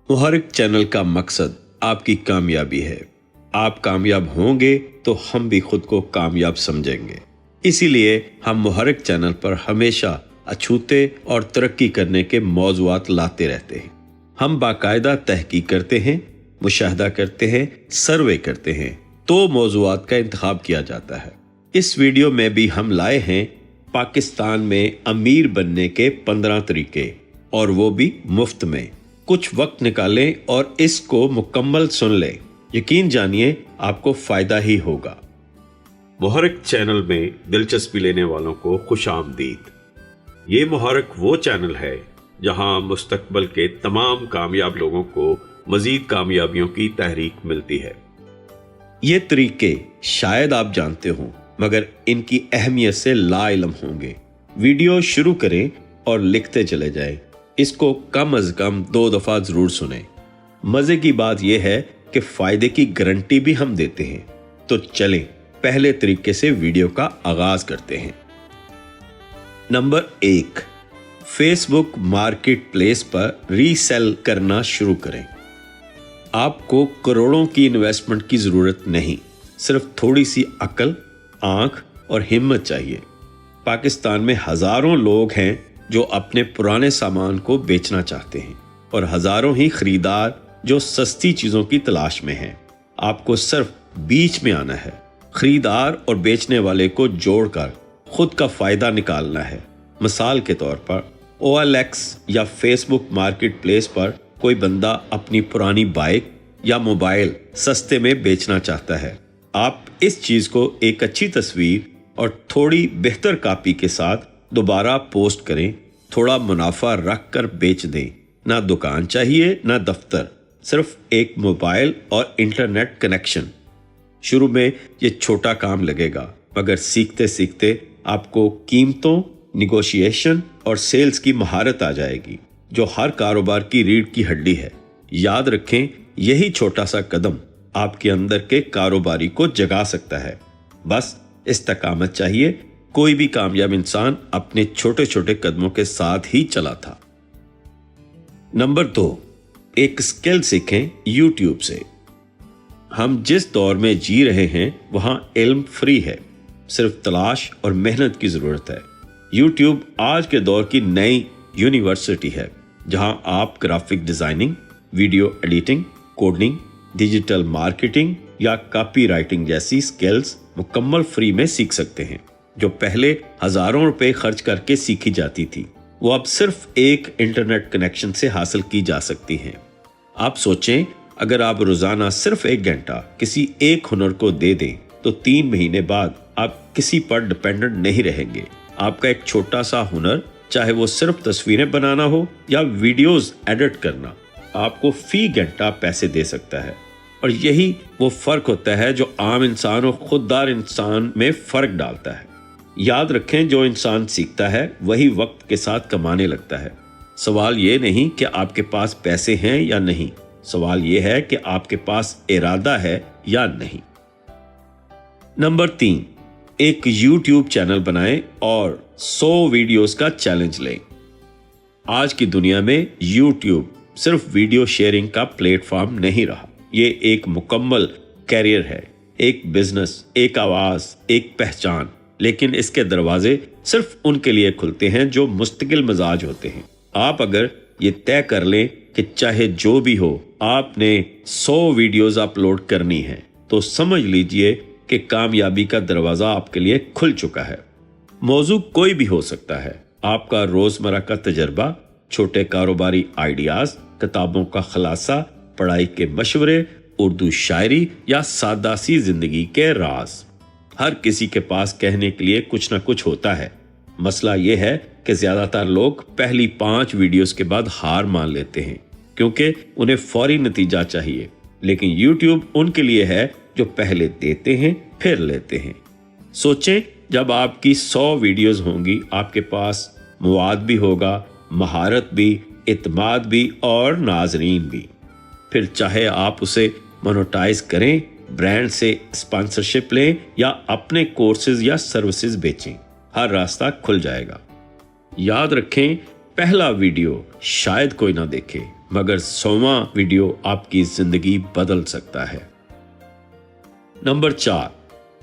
मुहर्रिक channel का मकसद आपकी कामयाबी है। आप कामयाब होंगे तो हम भी खुद को कामयाब समझेंगे। इसीलिए हम मुहर्रिक चैनल पर हमेशा अछूते और तरक्की करने के मौज़ूआत लाते रहते हैं। हम बाकायदा तहकीक करते हैं, मुशाहदा करते हैं, सर्वे करते हैं, तो मौज़ूआत का इंतखाब किया जाता है। इस वीडियो में भी हम लाए हैं पाकिस्तान में अमीर बनने के 15 तरीके, और वो भी मुफ्त में। कुछ वक्त निकालें और इसको मुकम्मल सुन लें। यकीन जानिए आपको फ़ायदा ही होगा। मुहर्रिक चैनल में दिलचस्पी लेने वालों को खुशामदीद। ये मुहर्रिक वो चैनल है जहां मुस्तकबल के तमाम कामयाब लोगों को मजीद कामयाबियों की तहरीक मिलती है। ये तरीके शायद आप जानते हों, मगर इनकी अहमियत से लाइलम होंगे। वीडियो शुरू करें और लिखते चले जाएं। इसको कम अज कम 2 दफा जरूर सुनें। मजे की बात यह है कि फायदे की गारंटी भी हम देते हैं। तो चलें पहले तरीके से वीडियो का आगाज करते हैं। नंबर 1, फेसबुक मार्केट प्लेस पर रीसेल करना शुरू करें। आपको करोड़ों की इन्वेस्टमेंट की जरूरत नहीं, सिर्फ थोड़ी सी अक्ल, आंख और हिम्मत चाहिए। पाकिस्तान में हजारों लोग हैं जो अपने पुराने सामान को बेचना चाहते हैं, और हजारों ही खरीदार जो सस्ती चीजों की तलाश में हैं। आपको सिर्फ बीच में आना है, खरीदार और बेचने वाले को जोड़कर खुद का फायदा निकालना है। मिसाल के तौर पर OLX या फेसबुक मार्केट प्लेस पर कोई बंदा अपनी पुरानी बाइक या मोबाइल सस्ते में बेचना चाहता है। आप इस चीज को एक अच्छी तस्वीर और थोड़ी बेहतर कॉपी के साथ दोबारा पोस्ट करें। थोड़ा मुनाफा रख कर बेच दें। ना दुकान चाहिए ना दफ्तर, सिर्फ एक मोबाइल और इंटरनेट कनेक्शन। शुरू में ये छोटा काम लगेगा, मगर सीखते सीखते आपको कीमतों, निगोशिएशन और सेल्स की महारत आ जाएगी, जो हर कारोबार की रीढ़ की हड्डी है। याद रखें, यही छोटा सा कदम आपके अंदर के कारोबारी को जगा सकता है। बस इस्तकामत चाहिए। कोई भी कामयाब इंसान अपने छोटे छोटे कदमों के साथ ही चला था। नंबर 2, एक स्किल सीखें YouTube से। हम जिस दौर में जी रहे हैं वहां इल्म फ्री है, सिर्फ तलाश और मेहनत की जरूरत है। YouTube आज के दौर की नई यूनिवर्सिटी है, जहां आप graphic designing, video editing, coding, digital marketing या कॉपी राइटिंग जैसी स्किल्स मुकम्मल फ्री में सीख सकते हैं। जो पहले हजारों रुपए खर्च करके सीखी जाती थी, वो अब सिर्फ एक इंटरनेट कनेक्शन से हासिल की जा सकती हैं। आप सोचें, अगर आप रोजाना सिर्फ 1 घंटा किसी एक हुनर को दे दें, तो 3 महीने बाद आप किसी पर डिपेंडेंट नहीं रहेंगे। आपका एक छोटा सा हुनर, चाहे वो सिर्फ तस्वीरें बनाना हो या वीडियोस एडिट करना, आपको फी घंटा पैसे दे सकता है। और यही वो फर्क होता है जो आम इंसान और खुददार इंसान में फर्क डालता है। याद रखें, जो इंसान सीखता है वही वक्त के साथ कमाने लगता है। सवाल ये नहीं कि आपके पास पैसे हैं या नहीं, सवाल ये है कि आपके पास इरादा है या नहीं। नंबर 3, एक YouTube चैनल बनाएं और 100 वीडियोस का चैलेंज लें। आज की दुनिया में YouTube सिर्फ वीडियो शेयरिंग का प्लेटफॉर्म नहीं रहा, ये एक मुकम्मल कैरियर है, एक बिजनेस, एक आवाज, एक पहचान। लेकिन इसके दरवाजे सिर्फ उनके लिए खुलते हैं जो मुस्तकिल मिजाज होते हैं। आप अगर ये तय कर लें कि चाहे जो भी हो आपने 100 वीडियोस अपलोड करनी है, तो समझ लीजिए कि कामयाबी का दरवाजा आपके लिए खुल चुका है। मौजू कोई भी हो सकता है। आपका रोजमर्रा का तजर्बा, छोटे कारोबारी आइडियाज, किताबों का खुलासा, पढ़ाई के मशवरे, उर्दू शायरी या सादा सी जिंदगी के राज। हर किसी के पास कहने के लिए कुछ ना कुछ होता है। मसला यह है कि ज्यादातर लोग पहली 5 वीडियोस के बाद हार मान लेते हैं, क्योंकि उन्हें फौरी नतीजा चाहिए। लेकिन YouTube उनके लिए है जो पहले देते हैं फिर लेते हैं। सोचें, जब आपकी 100 वीडियोस होंगी, आपके पास मवाद भी होगा, महारत भी, इत्माद भी और नाजरीन भी। फिर चाहे आप उसे मोनेटाइज करें, ब्रांड से स्पॉन्सरशिप लें या अपने कोर्सेज या सर्विसेज बेचें, हर रास्ता खुल जाएगा। याद रखें, पहला वीडियो शायद कोई ना देखे, मगर 100वां वीडियो आपकी जिंदगी बदल सकता है। नंबर 4,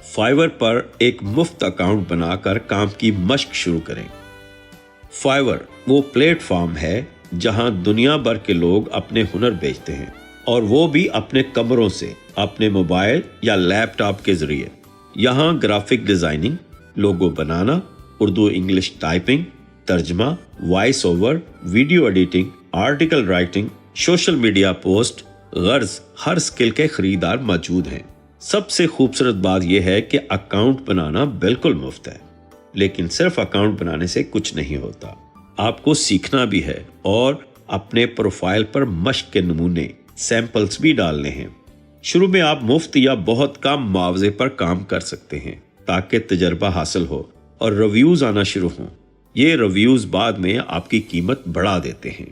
फाइवर पर एक मुफ्त अकाउंट बनाकर काम की मश्क शुरू करें। फाइवर वो प्लेटफॉर्म है जहां दुनिया भर के लोग अपने हुनर बेचते हैं, और वो भी अपने कमरों से, अपने मोबाइल या लैपटॉप के जरिए। यहाँ ग्राफिक डिजाइनिंग, लोगो बनाना, उर्दू इंग्लिश टाइपिंग, तर्जमा, voice over, video editing, article writing, social media post, गर्ज हर स्किल के खरीदार मौजूद हैं। सबसे खूबसूरत बात यह है कि अकाउंट बनाना बिल्कुल मुफ्त है, लेकिन सिर्फ अकाउंट बनाने से कुछ नहीं होता। आपको सीखना भी है और अपने प्रोफाइल पर मश्क के नमूने, सैंपल्स भी डालने हैं। शुरू में आप मुफ्त या बहुत कम मुआवजे पर काम कर सकते हैं ताकि तजर्बा हासिल हो और रिव्यूज आना शुरू हों। ये रिव्यूज बाद में आपकी कीमत बढ़ा देते हैं।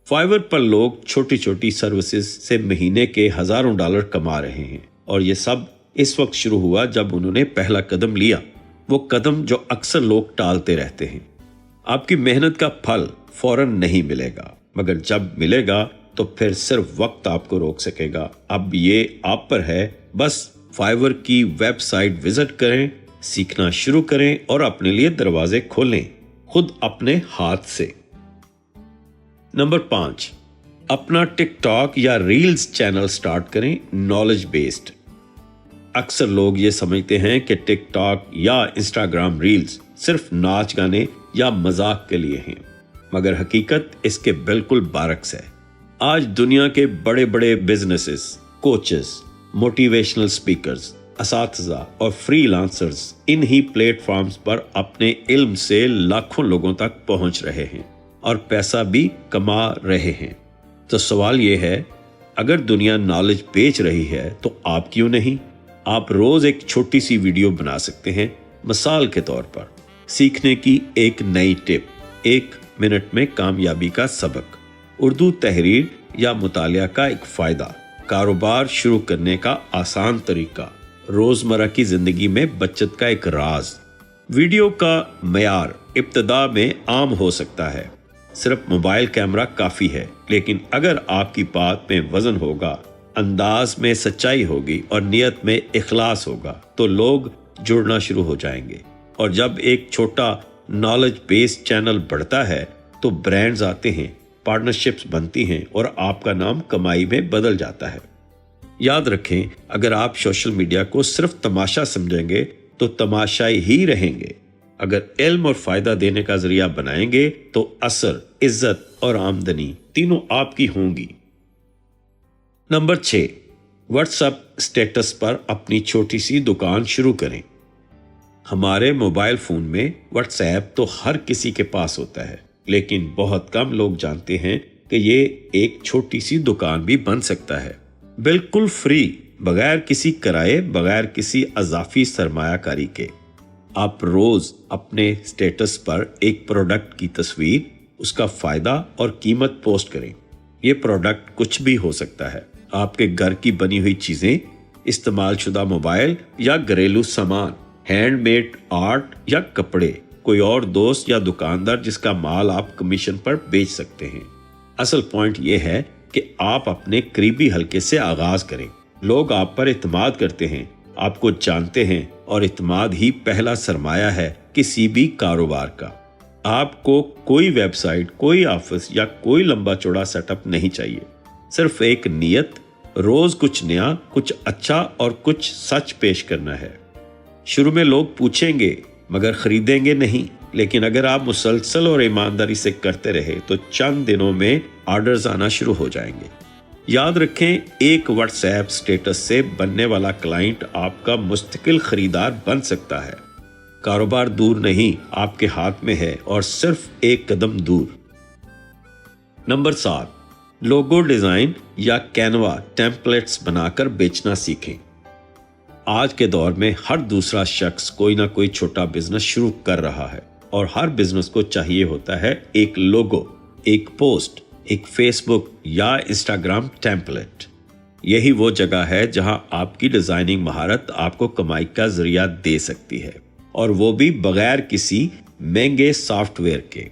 फाइवर पर लोग छोटी छोटी सर्विसेज से महीने के हजारों डॉलर कमा रहे हैं, और ये सब इस वक्त शुरू हुआ जब उन्होंने पहला कदम लिया, वो कदम जो अक्सर लोग टालते रहते हैं। आपकी मेहनत का फल फौरन नहीं मिलेगा, मगर जब मिलेगा तो फिर सिर्फ वक्त आपको रोक सकेगा। अब ये आप पर है, बस फाइवर की वेबसाइट विजिट करें, सीखना शुरू करें और अपने लिए दरवाजे खोलें, खुद अपने हाथ से। नंबर 5, अपना टिकटॉक या रील्स चैनल स्टार्ट करें, नॉलेज बेस्ड। अक्सर लोग ये समझते हैं कि टिकटॉक या इंस्टाग्राम रील्स सिर्फ नाच गाने या मजाक के लिए हैं, मगर हकीकत इसके बिल्कुल बरअक्स है। आज दुनिया के बड़े बड़े बिजनेसेस, कोचेस, मोटिवेशनल स्पीकर्स, असातिज़ा और फ्रीलांसर्स इन ही प्लेटफॉर्म्स पर अपने इल्म से लाखों लोगों तक पहुंच रहे हैं और पैसा भी कमा रहे हैं। तो सवाल ये है, अगर दुनिया नॉलेज बेच रही है तो आप क्यों नहीं? आप रोज एक छोटी सी वीडियो बना सकते हैं। मिसाल के तौर पर सीखने की एक नई टिप, 1 मिनट में कामयाबी का सबक, उर्दू तहरीर या मुतालिया का एक फायदा, कारोबार शुरू करने का आसान तरीका, रोजमर्रा की जिंदगी में बचत का एक राज। वीडियो का मयार इब्तदा में आम हो सकता है, सिर्फ मोबाइल कैमरा काफी है, लेकिन अगर आपकी बात में वजन होगा, अंदाज में सच्चाई होगी और नियत में इखलास होगा, तो लोग जुड़ना शुरू हो जाएंगे। और जब एक छोटा नॉलेज बेस्ड चैनल बढ़ता है तो ब्रांड्स आते हैं, पार्टनरशिप्स बनती हैं और आपका नाम कमाई में बदल जाता है। याद रखें, अगर आप सोशल मीडिया को सिर्फ तमाशा समझेंगे तो तमाशाई ही रहेंगे। अगर इल्म और फायदा देने का जरिया बनाएंगे तो असर, इज्जत और आमदनी तीनों आपकी होंगी। नंबर 6, व्हाट्सएप स्टेटस पर अपनी छोटी सी दुकान शुरू करें। हमारे मोबाइल फोन में व्हाट्सएप तो हर किसी के पास होता है, लेकिन बहुत कम लोग जानते हैं कि ये एक छोटी सी दुकान भी बन सकता है, बिल्कुल फ्री, बगैर किसी किराए, बगैर किसी अजाफी सरमायाकारी के। आप रोज अपने स्टेटस पर एक प्रोडक्ट की तस्वीर, उसका फायदा और कीमत पोस्ट करें। ये प्रोडक्ट कुछ भी हो सकता है, आपके घर की बनी हुई चीजें, इस्तेमाल शुदा मोबाइल या घरेलू सामान, हैंडमेड आर्ट या कपड़े, कोई और दोस्त या दुकानदार जिसका माल आप कमीशन पर बेच सकते हैं। असल पॉइंट यह है कि आप अपने करीबी हलके से आगाज करें। लोग आप पर इत्मीनान करते हैं, आपको जानते हैं, और इत्मीनान ही पहला सरमाया है किसी भी कारोबार का। आपको कोई वेबसाइट, कोई ऑफिस या कोई लंबा चौड़ा सेटअप नहीं चाहिए, सिर्फ एक नियत, रोज कुछ नया, कुछ अच्छा और कुछ सच पेश करना है। शुरू में लोग पूछेंगे मगर खरीदेंगे नहीं, लेकिन अगर आप मुसलसल और ईमानदारी से करते रहे तो चंद दिनों में ऑर्डर्स आना शुरू हो जाएंगे। याद रखें, एक व्हाट्सएप स्टेटस से बनने वाला क्लाइंट आपका मुस्तकिल खरीदार बन सकता है। कारोबार दूर नहीं, आपके हाथ में है, और सिर्फ एक कदम दूर। नंबर 7, लोगो डिजाइन या कैनवा टेम्पलेट्स बनाकर बेचना सीखें। आज के दौर में हर दूसरा शख्स कोई ना कोई छोटा बिजनेस शुरू कर रहा है, और हर बिजनेस को चाहिए होता है एक लोगो, एक पोस्ट, एक फेसबुक या इंस्टाग्राम टेम्पलेट। यही वो जगह है जहां आपकी डिजाइनिंग महारत आपको कमाई का जरिया दे सकती है, और वो भी बगैर किसी महंगे सॉफ्टवेयर के।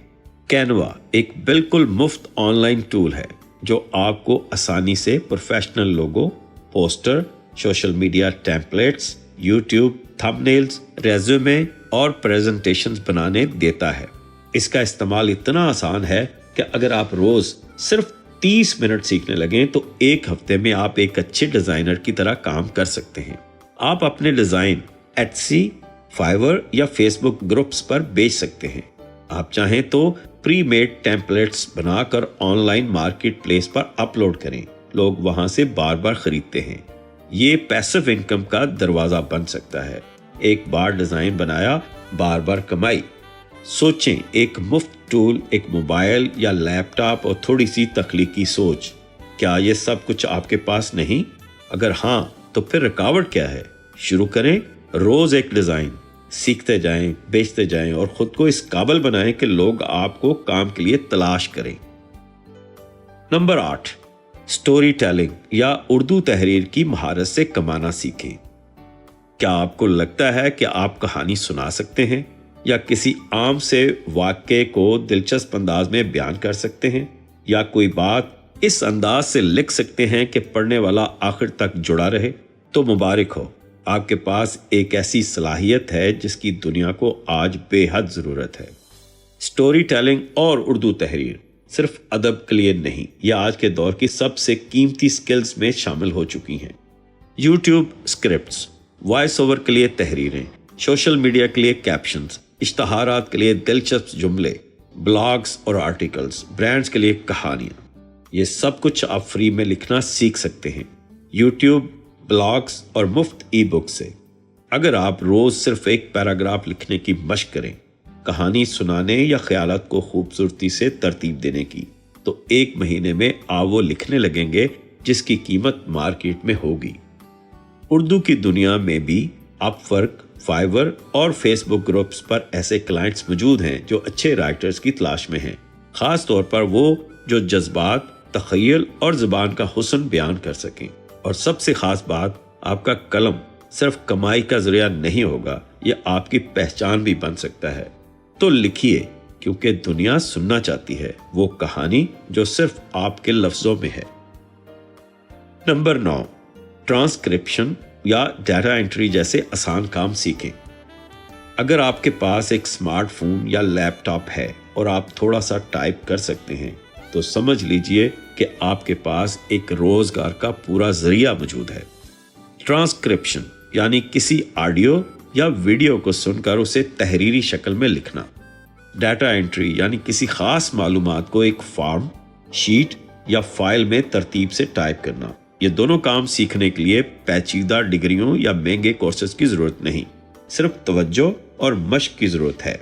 کینوا ایک بالکل مفت آن لائن ٹول ہے جو آپ کو آسانی سے professional logo, poster, social media templates, YouTube thumbnails, resume اور پریزنٹیشنز بنانے دیتا ہے۔ اس کا استعمال اتنا آسان ہے کہ اگر آپ روز صرف 30 منٹ سیکھنے لگیں تو ایک ہفتے میں آپ ایک اچھے ڈیزائنر کی طرح کام کر سکتے ہیں۔ آپ اپنے ڈیزائن ایٹسی، فائیور یا فیس بک گروپس پر بیچ سکتے ہیں۔ آپ چاہیں تو پری میڈ ٹیمپلیٹس بنا کر on line market place per upload کریں، لوگ وہاں سے بار بار خریدتے ہیں۔ یہ پیسو انکم کا دروازہ بن سکتا ہے۔ ایک بار ڈیزائن بنایا، بار بار کمائی۔ سوچیں، ایک مفت ٹول، ایک موبائل یا لیپ ٹاپ اور تھوڑی سی تخلیقی سوچ، کیا یہ سب کچھ آپ کے پاس نہیں؟ اگر ہاں تو پھر رکاوٹ کیا ہے؟ شروع کریں، روز ایک ڈیزائن سیکھتے جائیں، بیچتے جائیں اور خود کو اس قابل بنائیں کہ لوگ آپ کو کام کے لیے تلاش کریں۔ نمبر 8، سٹوری ٹیلنگ یا اردو تحریر کی مہارت سے کمانا سیکھیں۔ کیا آپ کو لگتا ہے کہ آپ کہانی سنا سکتے ہیں یا کسی عام سے واقعے کو دلچسپ انداز میں بیان کر سکتے ہیں، یا کوئی بات اس انداز سے لکھ سکتے ہیں کہ پڑھنے والا آخر تک جڑا رہے؟ تو مبارک ہو، آپ کے پاس ایک ایسی صلاحیت ہے جس کی دنیا کو آج بے حد ضرورت ہے۔ سٹوری ٹیلنگ اور اردو تحریر صرف ادب کے لیے نہیں، یہ آج کے دور کی سب سے قیمتی سکلز میں شامل ہو چکی ہیں۔ یوٹیوب اسکرپٹس، وائس اوور کے لیے تحریریں، سوشل میڈیا کے لیے کیپشنز، اشتہارات کے لیے دلچسپ جملے، بلاگز اور آرٹیکلز، برانڈز کے لیے کہانیاں، یہ سب کچھ آپ فری میں لکھنا سیکھ سکتے ہیں یوٹیوب، بلاگز اور مفت ای بک سے۔ اگر آپ روز صرف ایک پیراگراف لکھنے کی مشق کریں، کہانی سنانے یا خیالات کو خوبصورتی سے ترتیب دینے کی، تو ایک مہینے میں آپ وہ لکھنے لگیں گے جس کی قیمت مارکیٹ میں ہوگی۔ اردو کی دنیا میں بھی اپ ورک، فائیور اور فیس بک گروپس پر ایسے کلائنٹس موجود ہیں جو اچھے رائٹرز کی تلاش میں ہیں، خاص طور پر وہ جو جذبات، تخیل اور زبان کا حسن بیان کر سکیں۔ اور سب سے خاص بات، آپ کا قلم صرف کمائی کا ذریعہ نہیں ہوگا، یہ آپ کی پہچان بھی بن سکتا ہے۔ تو لکھیے، کیونکہ دنیا سننا چاہتی ہے وہ کہانی جو صرف آپ کے لفظوں میں ہے۔ نمبر 9، ٹرانسکرپشن یا ڈیٹا انٹری جیسے آسان کام سیکھیں۔ اگر آپ کے پاس ایک سمارٹ فون یا لیپ ٹاپ ہے اور آپ تھوڑا سا ٹائپ کر سکتے ہیں، تو سمجھ لیجئے کہ آپ کے پاس ایک روزگار کا پورا ذریعہ موجود ہے۔ ٹرانسکرپشن یعنی کسی آڈیو یا ویڈیو کو سن کر اسے تحریری شکل میں لکھنا۔ ڈیٹا انٹری یعنی کسی خاص معلومات کو ایک فارم، شیٹ یا فائل میں ترتیب سے ٹائپ کرنا۔ یہ دونوں کام سیکھنے کے لیے پیچیدہ ڈگریوں یا مہنگے کورسز کی ضرورت نہیں، صرف توجہ اور مشق کی ضرورت ہے۔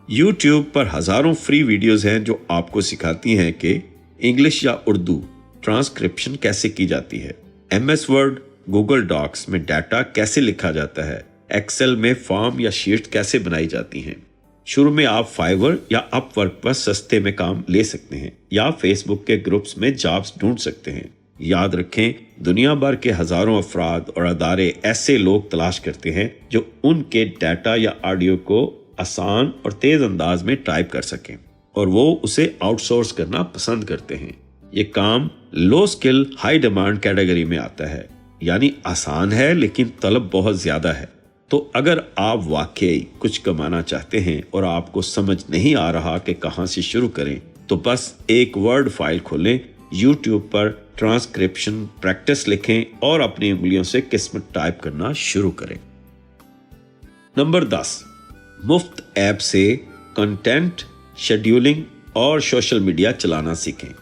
یوٹیوب پر ہزاروں فری ویڈیوز ہیں جو آپ کو سکھاتی ہیں کہ انگلش یا اردو ٹرانسکرپشن کیسے کی جاتی ہے، M S Word, Google Docs میں ڈیٹا کیسے لکھا جاتا ہے، ایکسل میں فارم یا شیٹ کیسے بنائی جاتی ہیں۔ شروع میں آپ فائیور یا اپ ورک پر سستے میں کام لے سکتے ہیں یا فیس بک کے گروپس میں جابز ڈھونڈ سکتے ہیں۔ یاد رکھیں، دنیا بھر کے ہزاروں افراد اور ادارے ایسے لوگ تلاش کرتے ہیں جو ان کے ڈیٹا یا آڈیو کو آسان اور تیز انداز میں ٹائپ کر سکیں، اور وہ اسے آؤٹ سورس کرنا پسند کرتے ہیں۔ یہ کام لو سکل ہائی ڈیمانڈ کیٹیگری میں آتا ہے، یعنی آسان ہے لیکن طلب بہت زیادہ ہے۔ تو اگر آپ واقعی کچھ کمانا چاہتے ہیں اور آپ کو سمجھ نہیں آ رہا کہ کہاں سے شروع کریں، تو بس ایک ورڈ فائل کھولیں، یوٹیوب پر ٹرانسکرپشن پریکٹس لکھیں اور اپنی انگلیوں سے قسمت ٹائپ کرنا شروع کریں۔ نمبر 10، مفت ایپ سے کنٹینٹ، شیڈیولنگ اور سوشل میڈیا چلانا سیکھیں۔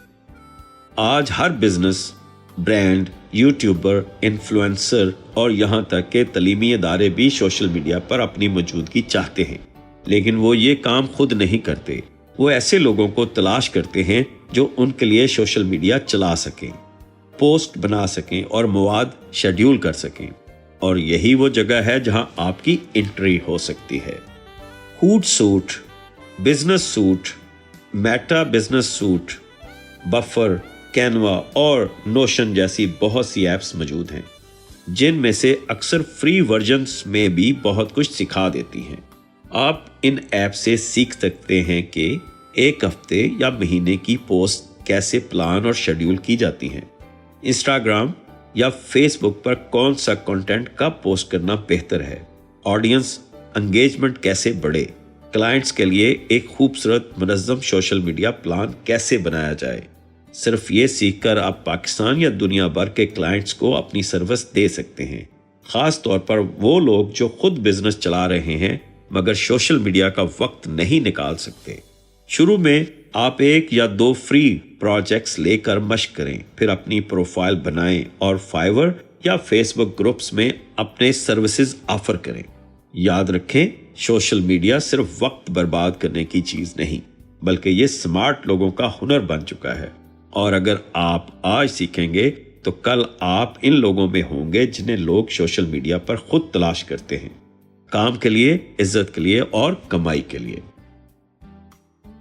آج ہر بزنس، برانڈ، یوٹیوبر، انفلوئنسر اور یہاں تک کہ تعلیمی ادارے بھی سوشل میڈیا پر اپنی موجودگی چاہتے ہیں، لیکن وہ یہ کام خود نہیں کرتے۔ وہ ایسے لوگوں کو تلاش کرتے ہیں جو ان کے لیے سوشل میڈیا چلا سکیں، پوسٹ بنا سکیں اور مواد شیڈیول کر سکیں، اور یہی وہ جگہ ہے جہاں آپ کی انٹری ہو سکتی ہے۔ Hootsuite, business suite, Meta business suite, Buffer, Canva اور نوشن جیسی بہت سی ایپس موجود ہیں جن میں سے اکثر فری ورژنز میں بھی بہت کچھ سکھا دیتی ہیں۔ آپ ان ایپ سے سیکھ سکتے ہیں کہ एक हफ्ते या महीने की पोस्ट कैसे प्लान और शेड्यूल की जाती हैं, इंस्टाग्राम या फेसबुक पर कौन सा कंटेंट कब पोस्ट करना बेहतर है, ऑडियंस एंगेजमेंट कैसे बढ़े, क्लाइंट्स के लिए एक खूबसूरत मुनज़्ज़म सोशल मीडिया प्लान कैसे बनाया जाए। सिर्फ ये सीखकर आप पाकिस्तान या दुनिया भर के क्लाइंट्स को अपनी सर्विस दे सकते हैं, खास तौर पर वो लोग जो खुद बिजनेस चला रहे हैं मगर सोशल मीडिया का वक्त नहीं निकाल सकते। शुरू में आप 1 या 2 फ्री प्रोजेक्ट्स लेकर मशक करें, फिर अपनी प्रोफाइल बनाएं और फाइवर या फेसबुक ग्रुप्स में अपने सर्विसेज ऑफर करें। याद रखें, सोशल मीडिया सिर्फ वक्त बर्बाद करने की चीज नहीं, बल्कि ये स्मार्ट लोगों का हुनर बन चुका है। और अगर आप आज सीखेंगे तो कल आप इन लोगों में होंगे जिन्हें लोग सोशल मीडिया पर खुद तलाश करते हैं, काम के लिए, इज्जत के लिए और कमाई के लिए।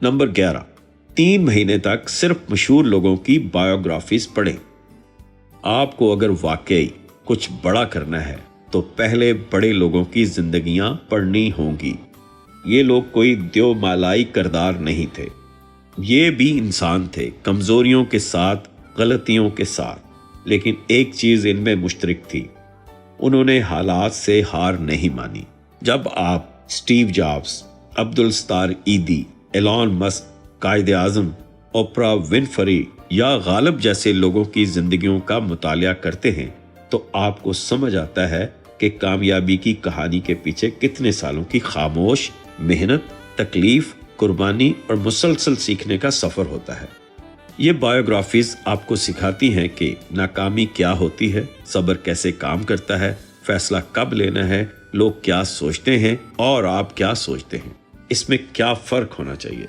नंबर 11, 3 महीने तक सिर्फ मशहूर लोगों की बायोग्राफीज पढ़ें। आपको अगर वाकई कुछ बड़ा करना है तो पहले बड़े लोगों की जिंदगियां पढ़नी होंगी। ये लोग कोई देवमालाई किरदार नहीं थे, ये भी इंसान थे, कमजोरियों के साथ, गलतियों के साथ, लेकिन एक चीज इनमें मुश्तरक थी, उन्होंने हालात से हार नहीं मानी। जब आप स्टीव जॉब्स, अब्दुल सत्तार ईदी, एलॉन मस्क, कायदे आजम, ओपरा विनफ्री या गालिब जैसे लोगों की जिंदगियों का मुतालिया करते हैं तो आपको समझ आता है कि कामयाबी की कहानी के पीछे कितने सालों की खामोश मेहनत, तकलीफ, कुर्बानी और मुसलसल सीखने का सफर होता है। ये बायोग्राफीज आपको सिखाती हैं कि नाकामी क्या होती है, सब्र कैसे काम करता है, फैसला कब लेना है, लोग क्या सोचते हैं और आप क्या सोचते हैं, इसमें क्या फर्क होना चाहिए।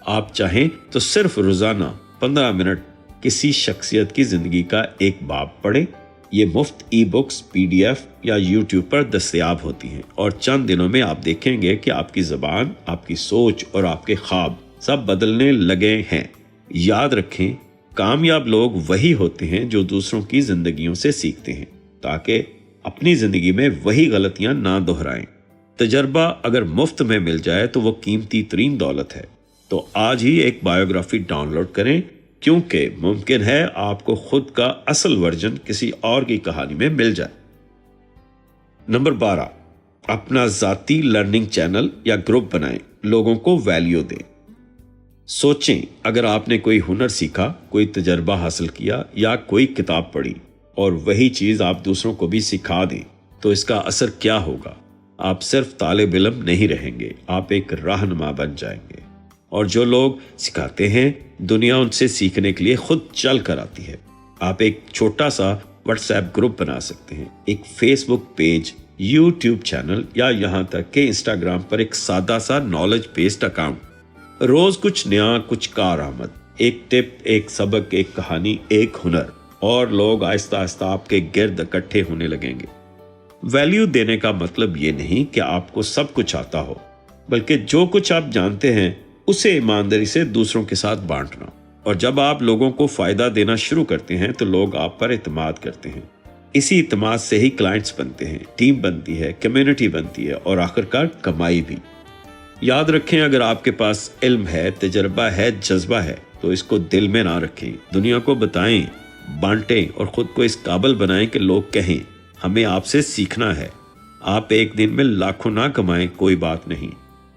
आप चाहें तो सिर्फ रोजाना 15 मिनट किसी शख्सियत की जिंदगी का एक बाब पढ़ें। ये मुफ्त ई बुक्स, PDF या YouTube पर दस्तयाब होती हैं और चंद दिनों में आप देखेंगे कि आपकी ज़बान, आपकी सोच और आपके ख्वाब सब बदलने लगे हैं। याद रखें, कामयाब लोग वही होते हैं जो दूसरों की जिंदगियों से सीखते हैं ताकि अपनी जिंदगी में वही गलतियां ना दोहराएं। तजर्बा अगर मुफ्त में मिल जाए तो वो कीमती तरीन दौलत है। तो आज ही एक बायोग्राफी डाउनलोड करें, क्योंकि मुमकिन है आपको खुद का असल वर्जन किसी और की कहानी में मिल जाए। नंबर 12, अपना जाती लर्निंग चैनल या ग्रुप बनाएं, लोगों को वैल्यू दें। सोचें, अगर आपने कोई हुनर सीखा, कोई तजर्बा हासिल किया या कोई किताब पढ़ी और वही चीज आप दूसरों को भी सिखा दें तो इसका असर क्या होगा। आप सिर्फ तालिब इल्म नहीं रहेंगे, आप एक रहनुमा बन जाएंगे। और जो लोग सिखाते हैं, दुनिया उनसे सीखने के लिए खुद चल कर आती है। आप एक छोटा सा व्हाट्सएप ग्रुप बना सकते हैं, एक फेसबुक पेज, यूट्यूब चैनल या यहाँ तक कि इंस्टाग्राम पर एक सादा सा नॉलेज बेस्ड अकाउंट। रोज कुछ नया, कुछ कारआमद, एक टिप, एक सबक, एक कहानी, एक हुनर, और लोग आहिस्ता आहिस्ता आपके गिर्द इकट्ठे होने लगेंगे। वैल्यू देने का मतलब ये नहीं कि आपको सब कुछ आता हो, बल्कि जो कुछ आप जानते हैं उसे ईमानदारी से दूसरों के साथ बांटना। और जब आप लोगों को फायदा देना शुरू करते हैं तो लोग आप पर इत्मीनान करते हैं। इसी इत्मीनान से ही क्लाइंट्स बनते हैं, टीम बनती है, कम्युनिटी बनती है और आखिरकार कमाई भी। याद रखें, अगर आपके पास इल्म है, तजर्बा है, जज्बा है तो इसको दिल में ना रखें, दुनिया को बताएं, बांटें और खुद को इस काबिल बनाएं कि लोग कहें हमें आपसे सीखना है। आप एक दिन में लाखों ना कमाएं, कोई बात नहीं,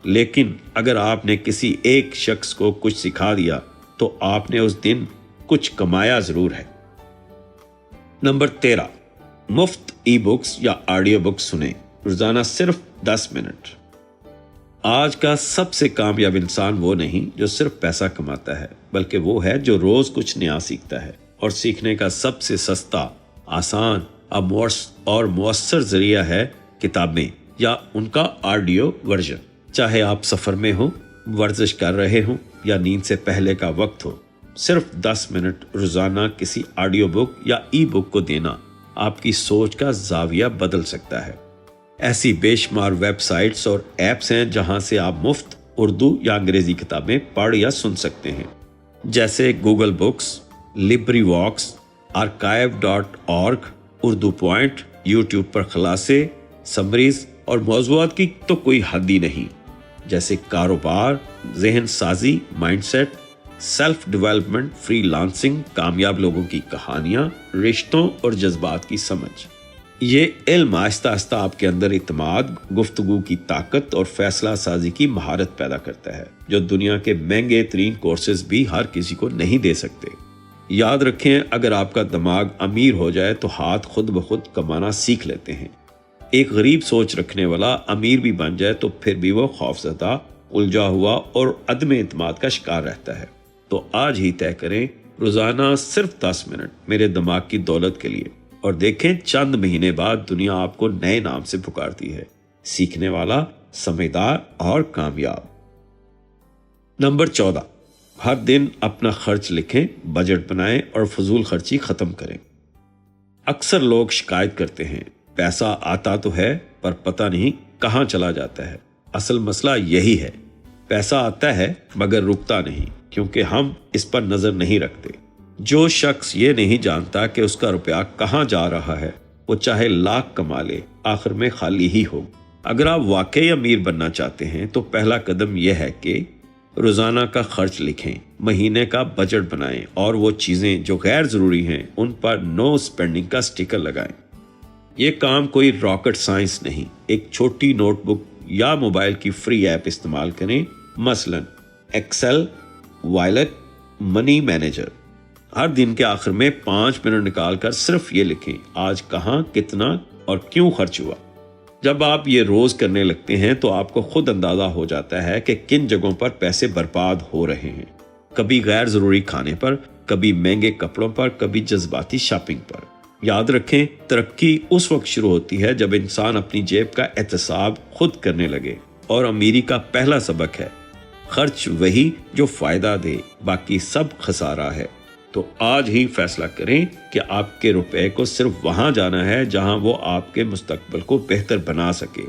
लेकिन अगर आपने किसी एक शख्स को कुछ सिखा दिया तो आपने उस दिन कुछ कमाया जरूर है। नंबर 13, मुफ्त ई बुक्स या ऑडियो बुक्स सुने, रोजाना सिर्फ 10 मिनट। आज का सबसे कामयाब इंसान वो नहीं जो सिर्फ पैसा कमाता है, बल्कि वो है जो रोज कुछ नया सीखता है। और सीखने का सबसे सस्ता, आसान और मुअस्सर जरिया है किताबें या उनका ऑडियो वर्जन। चाहे आप सफर में हो, वर्जिश कर रहे हो या नींद से पहले का वक्त हो, सिर्फ 10 मिनट रोजाना किसी ऑडियो बुक या ई बुक को देना आपकी सोच का जाविया बदल सकता है। ऐसी बेशुमार वेबसाइट्स और ऐप्स हैं जहां से आप मुफ्त उर्दू या अंग्रेजी किताबें पढ़ या सुन सकते हैं, जैसे Google Books, LibriVox, archive.org, Urdu point, YouTube पर खलासे, समरीज और मौज़ूआत की तो कोई हद ही नहीं, जैसे कारोबार, ذہن سازی، mind set, self development, freelancing, کامیاب لوگوں کی کہانیاں، رشتوں اور جذبات کی سمجھ۔ یہ علم آہستہ آہستہ آپ کے اندر اعتماد، گفتگو کی طاقت اور فیصلہ سازی کی مہارت پیدا کرتا ہے، جو دنیا کے مہنگے ترین کورسز بھی ہر کسی کو نہیں دے سکتے۔ یاد رکھیں، اگر آپ کا دماغ امیر ہو جائے تو ہاتھ خود بخود کمانا سیکھ لیتے ہیں۔ ایک غریب سوچ رکھنے والا امیر بھی بن جائے تو پھر بھی وہ خوفزدہ، الجھا ہوا اور عدم اعتماد کا شکار رہتا ہے۔ تو آج ہی طے کریں، روزانہ صرف 10 منٹ میرے دماغ کی دولت کے لیے، اور دیکھیں چند مہینے بعد دنیا آپ کو نئے نام سے پکارتی ہے، سیکھنے والا، سمجھدار اور کامیاب۔ نمبر 14، ہر دن اپنا خرچ لکھیں، بجٹ بنائیں اور فضول خرچی ختم کریں۔ اکثر لوگ شکایت کرتے ہیں، پیسہ آتا تو ہے پر پتہ نہیں کہاں چلا جاتا ہے۔ اصل مسئلہ یہی ہے، پیسہ آتا ہے مگر رکتا نہیں، کیونکہ ہم اس پر نظر نہیں رکھتے۔ جو شخص یہ نہیں جانتا کہ اس کا روپیہ کہاں جا رہا ہے، وہ چاہے لاکھ کما لے، آخر میں خالی ہی ہو۔ اگر آپ واقعی امیر بننا چاہتے ہیں تو پہلا قدم یہ ہے کہ روزانہ کا خرچ لکھیں، مہینے کا بجٹ بنائیں اور وہ چیزیں جو غیر ضروری ہیں ان پر نو اسپینڈنگ کا سٹیکر لگائیں۔ یہ کام کوئی راکٹ سائنس نہیں، ایک چھوٹی نوٹ بک یا موبائل کی فری ایپ استعمال کریں، مثلا ایکسل، وائلٹ، منی مینیجر۔ ہر دن کے آخر میں 5 منٹ نکال کر صرف یہ لکھیں، آج کہاں، کتنا اور کیوں خرچ ہوا۔ جب آپ یہ روز کرنے لگتے ہیں تو آپ کو خود اندازہ ہو جاتا ہے کہ کن جگہوں پر پیسے برباد ہو رہے ہیں، کبھی غیر ضروری کھانے پر، کبھی مہنگے کپڑوں پر، کبھی جذباتی شاپنگ پر۔ یاد رکھیں، ترقی اس وقت شروع ہوتی ہے جب انسان اپنی جیب کا احتساب خود کرنے لگے، اور امیری کا پہلا سبق ہے، خرچ وہی جو فائدہ دے، باقی سب خسارہ ہے۔ تو آج ہی فیصلہ کریں کہ آپ کے روپے کو صرف وہاں جانا ہے جہاں وہ آپ کے مستقبل کو بہتر بنا سکے،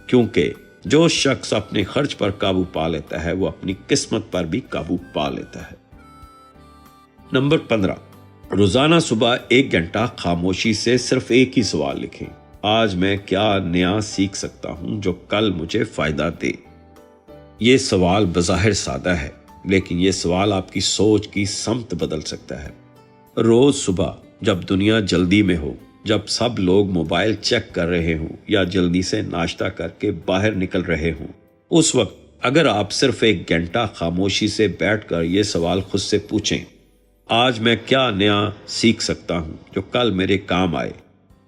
کیونکہ جو شخص اپنے خرچ پر قابو پا لیتا ہے وہ اپنی قسمت پر بھی قابو پا لیتا ہے۔ نمبر 15، روزانہ صبح 1 گھنٹہ خاموشی سے صرف ایک ہی سوال لکھیں، آج میں کیا نیا سیکھ سکتا ہوں جو کل مجھے فائدہ دے۔ یہ سوال بظاہر سادہ ہے، لیکن یہ سوال آپ کی سوچ کی سمت بدل سکتا ہے۔ روز صبح جب دنیا جلدی میں ہو، جب سب لوگ موبائل چیک کر رہے ہوں یا جلدی سے ناشتہ کر کے باہر نکل رہے ہوں، اس وقت اگر آپ صرف 1 گھنٹہ خاموشی سے بیٹھ کر یہ سوال خود سے پوچھیں، آج میں کیا نیا سیکھ سکتا ہوں جو کل میرے کام آئے،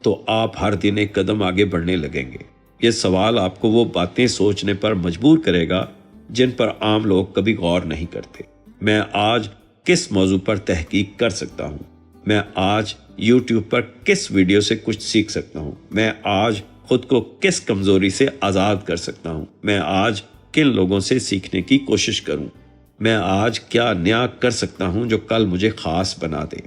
تو آپ ہر دن ایک قدم آگے بڑھنے لگیں گے۔ یہ سوال آپ کو وہ باتیں سوچنے پر مجبور کرے گا جن پر عام لوگ کبھی غور نہیں کرتے۔ میں آج کس موضوع پر تحقیق کر سکتا ہوں؟ میں آج یوٹیوب پر کس ویڈیو سے کچھ سیکھ سکتا ہوں؟ میں آج خود کو کس کمزوری سے آزاد کر سکتا ہوں؟ میں آج کن لوگوں سے سیکھنے کی کوشش کروں؟ میں آج کیا نیا کر سکتا ہوں جو کل مجھے خاص بنا دے؟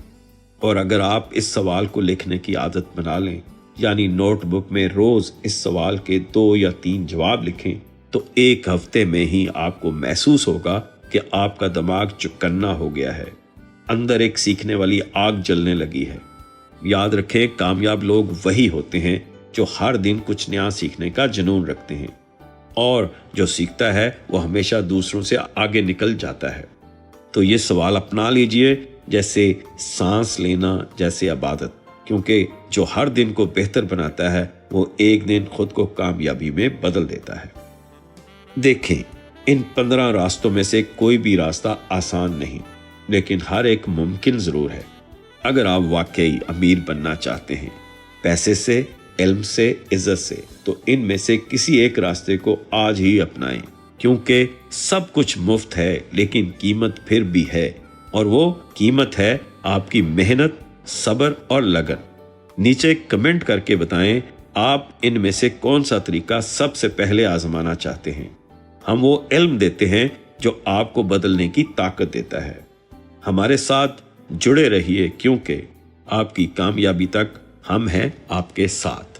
اور اگر آپ اس سوال کو لکھنے کی عادت بنا لیں، یعنی نوٹ بک میں روز اس سوال کے 2 یا 3 جواب لکھیں، تو 1 ہفتے میں ہی آپ کو محسوس ہوگا کہ آپ کا دماغ چکنا ہو گیا ہے، اندر ایک سیکھنے والی آگ جلنے لگی ہے۔ یاد رکھیں، کامیاب لوگ وہی ہوتے ہیں جو ہر دن کچھ نیا سیکھنے کا جنون رکھتے ہیں، اور جو سیکھتا ہے وہ ہمیشہ دوسروں سے آگے نکل جاتا ہے۔ تو یہ سوال اپنا لیجئے، جیسے سانس لینا، جیسے عبادت، کیونکہ جو ہر دن کو بہتر بناتا ہے وہ ایک دن خود کو کامیابی میں بدل دیتا ہے۔ دیکھیں، ان 15 راستوں میں سے کوئی بھی راستہ آسان نہیں، لیکن ہر ایک ممکن ضرور ہے۔ اگر آپ واقعی امیر بننا چاہتے ہیں، پیسے سے، علم سے، عزت سے، تو ان میں سے کسی ایک راستے کو آج ہی اپنائیں، کیونکہ سب کچھ مفت ہے لیکن قیمت پھر بھی ہے، اور وہ قیمت ہے آپ کی محنت، صبر اور لگن۔ نیچے کمنٹ کر کے بتائیں آپ ان میں سے کون سا طریقہ سب سے پہلے آزمانا چاہتے ہیں۔ ہم وہ علم دیتے ہیں جو آپ کو بدلنے کی طاقت دیتا ہے۔ ہمارے ساتھ جڑے رہیے، کیونکہ آپ کی کامیابی تک ہم ہیں آپ کے ساتھ۔